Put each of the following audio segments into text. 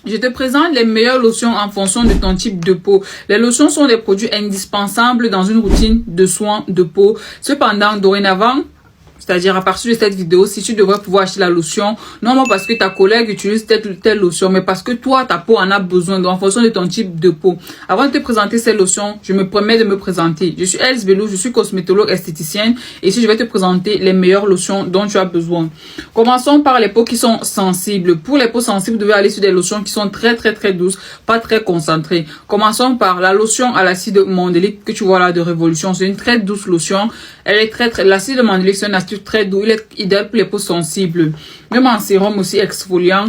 Je te présente les meilleures lotions en fonction de ton type de peau. Les lotions sont des produits indispensables dans une routine de soins de peau. Cependant, dorénavant, c'est-à-dire à partir de cette vidéo, si tu devrais pouvoir acheter la lotion, non pas parce que ta collègue utilise telle lotion, mais parce que toi, ta peau en a besoin, donc en fonction de ton type de peau. Avant de te présenter cette lotion, je me permets de me présenter. Je suis Else Belou, je suis cosmétologue esthéticienne et ici je vais te présenter les meilleures lotions dont tu as besoin. Commençons par les peaux qui sont sensibles. Pour les peaux sensibles, vous devez aller sur des lotions qui sont très douces, pas très concentrées. Commençons par la lotion à l'acide mandélique que tu vois là de Révolution. C'est une très douce lotion. Elle est l'acide mandélique, c'est un acide très doux. Il est idéal pour les peaux sensibles. Même en sérum aussi exfoliant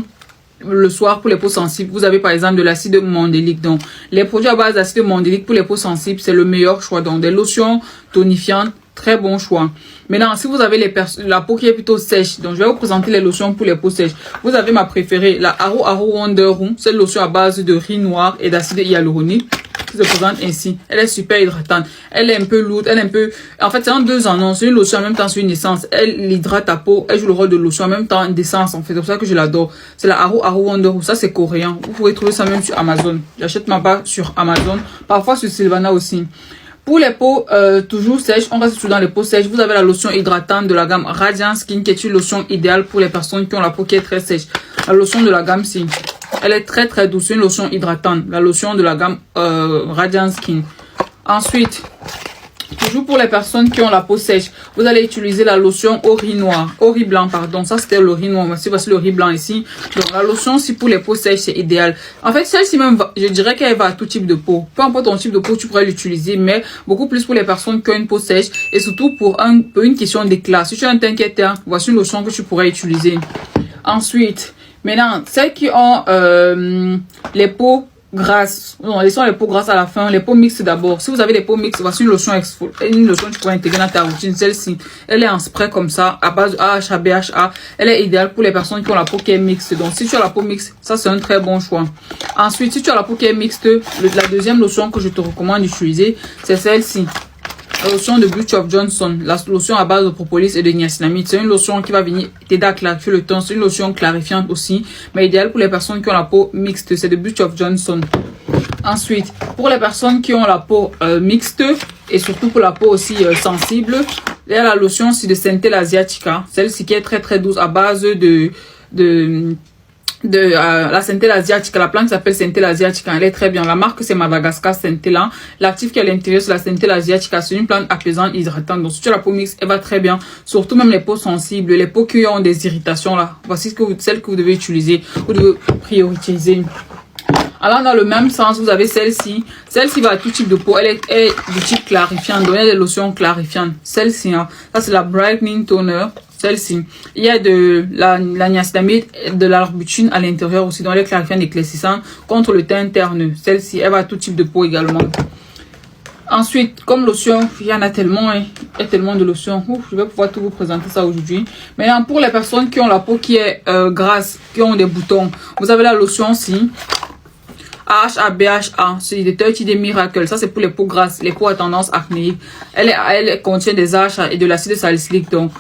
le soir pour les peaux sensibles. Vous avez par exemple de l'acide mandélique. Donc, les produits à base d'acide mandélique pour les peaux sensibles, c'est le meilleur choix. Donc, des lotions tonifiantes, très bon choix. Maintenant, si vous avez la peau qui est plutôt sèche, donc je vais vous présenter les lotions pour les peaux sèches. Vous avez ma préférée, la Aro Wonder Room. C'est une lotion à base de riz noir et d'acide hyaluronique. Se présente ainsi. Elle est super hydratante. Elle est un peu lourde. Elle est un peu... En fait, c'est en deux en un. C'est une lotion en même temps, c'est une essence. Elle hydrate ta peau. Elle joue le rôle de lotion en même temps d'essence. En fait, c'est pour ça que je l'adore. C'est la Aro Wonder. Ça, c'est coréen. Vous pouvez trouver ça même sur Amazon. J'achète ma barre sur Amazon. Parfois sur Sylvana aussi. Pour les peaux toujours sèches, on reste toujours dans les peaux sèches. Vous avez la lotion hydratante de la gamme Radiant Skin qui est une lotion idéale pour les personnes qui ont la peau qui est très sèche. La lotion de la gamme si. Elle est très douce, une lotion hydratante. La lotion de la gamme Radiant Skin. Ensuite, toujours pour les personnes qui ont la peau sèche, vous allez utiliser la lotion au riz noir. Au riz blanc, pardon. Ça, c'était le riz noir. Voici le riz blanc ici. Donc, la lotion, si pour les peaux sèches, c'est idéal. En fait, celle-ci même, je dirais qu'elle va à tout type de peau. Peu importe ton type de peau, tu pourrais l'utiliser. Mais beaucoup plus pour les personnes qui ont une peau sèche. Et surtout pour une question d'éclat. Si tu as un teint qui est teint, voici une lotion que tu pourrais utiliser. Ensuite, maintenant, celles qui ont les peaux grasses, non, laissons les peaux grasses à la fin, les peaux mixtes d'abord. Si vous avez des peaux mixtes, voici une lotion que tu pourrais intégrer dans ta routine. Celle-ci, elle est en spray comme ça, à base de AHA, BHA. Elle est idéale pour les personnes qui ont la peau qui est mixte. Donc, si tu as la peau mixte, ça c'est un très bon choix. Ensuite, si tu as la peau qui est mixte, la deuxième lotion que je te recommande d'utiliser, c'est celle-ci. La lotion de Beauty of Johnson, la lotion à base de propolis et de niacinamide. C'est une lotion qui va venir t'aider à clarifier le teint. C'est une lotion clarifiante aussi, mais idéale pour les personnes qui ont la peau mixte. C'est de Beauty of Johnson. Ensuite, pour les personnes qui ont la peau mixte et surtout pour la peau aussi sensible, il y a la lotion aussi de Centella Asiatica. Celle-ci qui est très douce à base de la Centella Asiatica. La plante s'appelle Centella Asiatica. Elle est très bien. La marque c'est Madagascar Centella. L'actif qui est à l'intérieur c'est la Centella Asiatica. C'est une plante apaisante, hydratante. Donc si tu as la peau mixte, elle va très bien. Surtout même les peaux sensibles, les peaux qui ont des irritations là. Voici celle que vous devez utiliser. Vous devez prioriser. Alors dans le même sens, vous avez celle-ci. Celle-ci va à tout type de peau. Elle est du type clarifiant. Donc il y a des lotions clarifiantes. Celle-ci, hein, ça c'est la Brightening Toner. Celle-ci, il y a de la niacinamide, de l'arbutine à l'intérieur aussi, donc elle est clarifiante et éclaircissante contre le teint terne. Celle-ci, elle va à tout type de peau également. Ensuite, comme lotion, il y en a tellement, hein, il y a tellement de lotions. Ouf, je vais pouvoir tout vous présenter ça aujourd'hui. Maintenant, pour les personnes qui ont la peau qui est grasse, qui ont des boutons, vous avez la lotion aussi. AHA, BHA, c'est des 30 Day Miracle. Ça, c'est pour les peaux grasses, les peaux à tendance acnéique. Elle contient des AHA et de l'acide salicylique, donc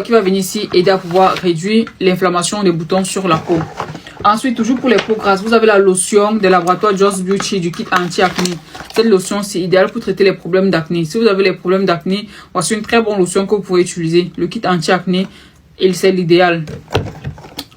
qui va venir ici aider à pouvoir réduire l'inflammation des boutons sur la peau. Ensuite, toujours pour les peaux grasses, vous avez la lotion de laboratoire Just Beauty du kit anti-acné. Cette lotion, c'est idéal pour traiter les problèmes d'acné. Si vous avez les problèmes d'acné, voici une très bonne lotion que vous pouvez utiliser. Le kit anti-acné, c'est l'idéal.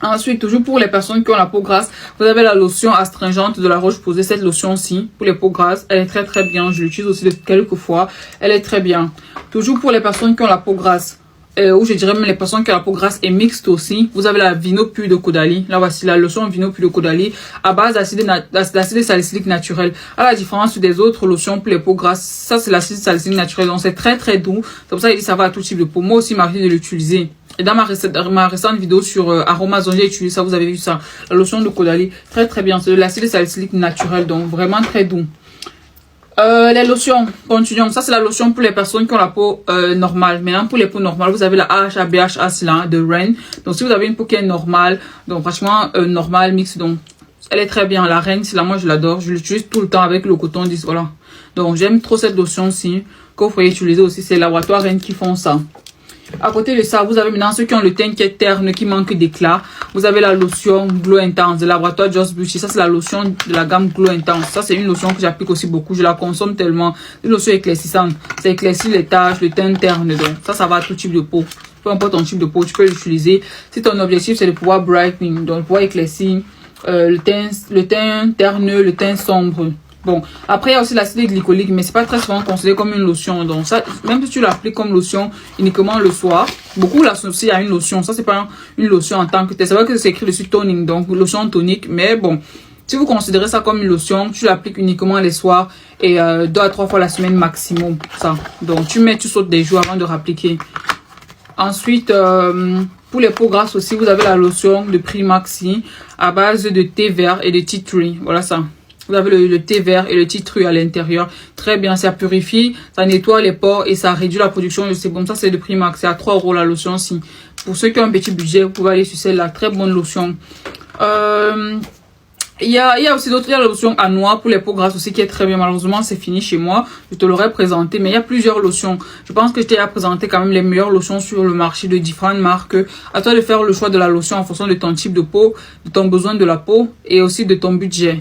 Ensuite, toujours pour les personnes qui ont la peau grasse, vous avez la lotion astringente de la Roche-Posay. Cette lotion-ci, pour les peaux grasses, elle est très bien. Je l'utilise aussi quelques fois. Elle est très bien. Toujours pour les personnes qui ont la peau grasse, ou je dirais même les personnes qui ont la peau grasse et mixte aussi, vous avez la Vino Pure de Caudalie. Là, voici la lotion Vino Pure de Caudalie à base d'acide salicylique naturel. À la différence des autres lotions pour les peaux grasses, ça c'est l'acide salicylique naturel. Donc c'est très doux. C'est pour ça qu'il dit ça va à tout type de peau. Moi aussi, m'a arrêté de l'utiliser. Et dans ma récente vidéo sur Aromazone, j'ai utilisé ça, vous avez vu ça. La lotion de Caudalie, très bien. C'est de l'acide salicylique naturel, donc vraiment très doux. Les lotions, continuons. Ça, c'est la lotion pour les personnes qui ont la peau normale. Maintenant, pour les peaux normales, vous avez la AHA BHA là, de Reine. Donc, si vous avez une peau qui est normale, donc franchement, normale, mixte, donc elle est très bien. La Reine, c'est là, moi, je l'adore. Je l'utilise tout le temps avec le coton 10, voilà. Donc, j'aime trop cette lotion-ci, que vous pouvez utiliser aussi. C'est Laboratoire Reine qui font ça. À côté de ça, vous avez maintenant ceux qui ont le teint qui est terne, qui manque d'éclat. Vous avez la lotion Glow Intense de Laboratoire Just Beauty. Ça, c'est la lotion de la gamme Glow Intense. Ça, c'est une lotion que j'applique aussi beaucoup. Je la consomme tellement. Une lotion éclaircissante. Ça éclaircit les taches, le teint terne. Donc, ça va à tout type de peau. Peu importe ton type de peau, tu peux l'utiliser. Si ton objectif, c'est de pouvoir brightening, donc pouvoir éclaircir le teint terneux, le teint sombre. Bon, après il y a aussi l'acide glycolique, mais c'est pas très souvent considéré comme une lotion. Donc ça, même si tu l'appliques comme lotion uniquement le soir, beaucoup l'associent à une lotion. Ça, c'est pas une lotion en tant que telle. C'est vrai que c'est écrit dessus toning, donc lotion tonique. Mais bon, si vous considérez ça comme une lotion, tu l'appliques uniquement les soirs et 2 à 3 fois la semaine maximum. Ça. Donc tu sautes des jours avant de rappliquer. Ensuite, pour les peaux grasses aussi, vous avez la lotion de Primaxi à base de thé vert et de tea tree. Voilà ça. Vous avez le thé vert et le tea tree à l'intérieur. Très bien, ça purifie, ça nettoie les pores et ça réduit la production de sébum. Ça, c'est de Primax. C'est à 3 € la lotion aussi. Pour ceux qui ont un petit budget, vous pouvez aller sur celle-là. Très bonne lotion. Il y a aussi d'autres, il y a la lotion à noix pour les peaux grasses aussi qui est très bien. Malheureusement, c'est fini chez moi. Je te l'aurais présenté, mais il y a plusieurs lotions. Je pense que je t'ai présenté quand même les meilleures lotions sur le marché de différentes marques. À toi de faire le choix de la lotion en fonction de ton type de peau, de ton besoin de la peau et aussi de ton budget.